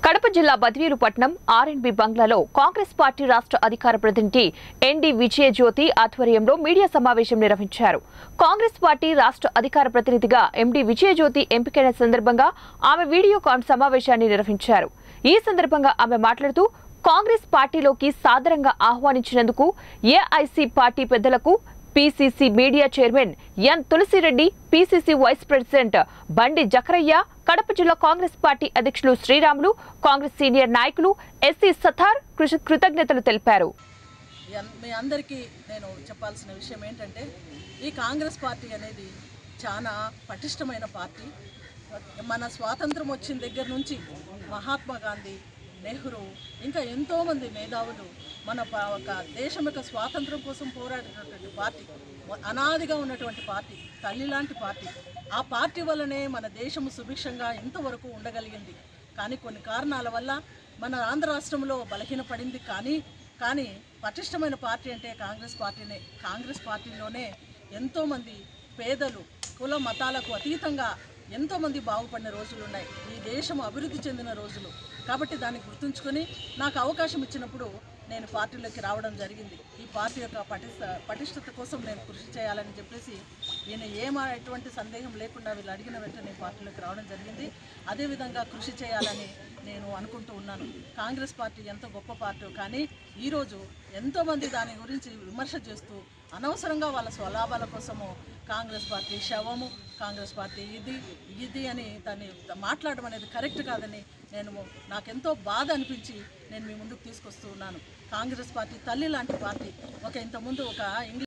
కడప జిల్లా బద్వేలుపట్నం ఆర్ఎండ్బి బంగ్లాలో కాంగ్రెస్ పార్టీ రాష్ట్ర అధికార ప్రతినిధి ఎన్డి విజయజ్యోతి ఆధ్వర్యంలో మీడియా సమావేశం నిర్వహించారు. కాంగ్రెస్ పార్టీ రాష్ట్ర అధికార ప్రతినిధిగా ఎండి విజయజ్యోతి ఎంపికైన సందర్భంగా ఆమె వీడియో కాన్ సమావేశాన్ని నిర్వహించారు. ఈ సందర్భంగా ఆమె మాట్లాడుతూ కాంగ్రెస్ పార్టీలోకి సాదరంగా ఆహ్వానించినందుకు ఏఐసీ పార్టీ పెద్దలకు PCC media chairman N Tulasireddy, PCC vice president Bandi Zakaraiah, Kadapa జిల్లా కాంగ్రెస్ పార్టీ అధ్యక్షులు శ్రీరాములు, కాంగ్రెస్ సీనియర్ నాయకులు ఎస్సీ సతార్ కృతజ్ఞతలు తెలిపారు. మీ అందరికీ నేను చెప్పాల్సిన విషయం ఏంటంటే, ఈ కాంగ్రెస్ పార్టీ అనేది చాలా పటిష్టమైన పార్టీ. మన స్వాతంత్రం వచ్చిన దగ్గర నుంచి మహాత్మా గాంధీ, నెహ్రూ ఇంకా ఎంతోమంది మేధావులు మన ఒక దేశం యొక్క స్వాతంత్రం కోసం పోరాడినటువంటి పార్టీ, అనాదిగా ఉన్నటువంటి పార్టీ, తల్లి లాంటి పార్టీ. ఆ పార్టీ వల్లనే మన దేశము సుభిక్షంగా ఇంతవరకు ఉండగలిగింది. కానీ కొన్ని కారణాల వల్ల మన ఆంధ్ర రాష్ట్రంలో బలహీనపడింది. కానీ పటిష్టమైన పార్టీ అంటే కాంగ్రెస్ పార్టీనే. కాంగ్రెస్ పార్టీలోనే ఎంతోమంది పేదలు, కుల మతాలకు అతీతంగా ఎంతోమంది బాగుపడిన రోజులు ఉన్నాయి. ఈ దేశం అభివృద్ధి చెందిన రోజులు. కాబట్టి దాన్ని గుర్తుంచుకొని నాకు అవకాశం ఇచ్చినప్పుడు నేను పార్టీలోకి రావడం జరిగింది. ఈ పార్టీ యొక్క పటిష్టత కోసం నేను కృషి చేయాలని చెప్పేసి ఎటువంటి సందేహం లేకుండా వీళ్ళు అడిగిన వెంటనే పార్టీలోకి రావడం జరిగింది. అదేవిధంగా కృషి చేయాలని నేను అనుకుంటూ ఉన్నాను. కాంగ్రెస్ పార్టీ ఎంత గొప్ప పార్టీ, కానీ ఈరోజు ఎంతోమంది దాని గురించి విమర్శ చేస్తూ అనవసరంగా వాళ్ళ స్వలాభాల కోసము కాంగ్రెస్ పార్టీ శవము, కాంగ్రెస్ పార్టీ ఇది అని దాన్ని మాట్లాడడం అనేది కరెక్ట్ కాదని నాకెంతో బాధ అనిపించి నేను మీ ముందుకు తీసుకొస్తూ ఉన్నాను. కాంగ్రెస్ పార్టీ తల్లి లాంటి పార్టీ. ఇంతకుముందు ఒక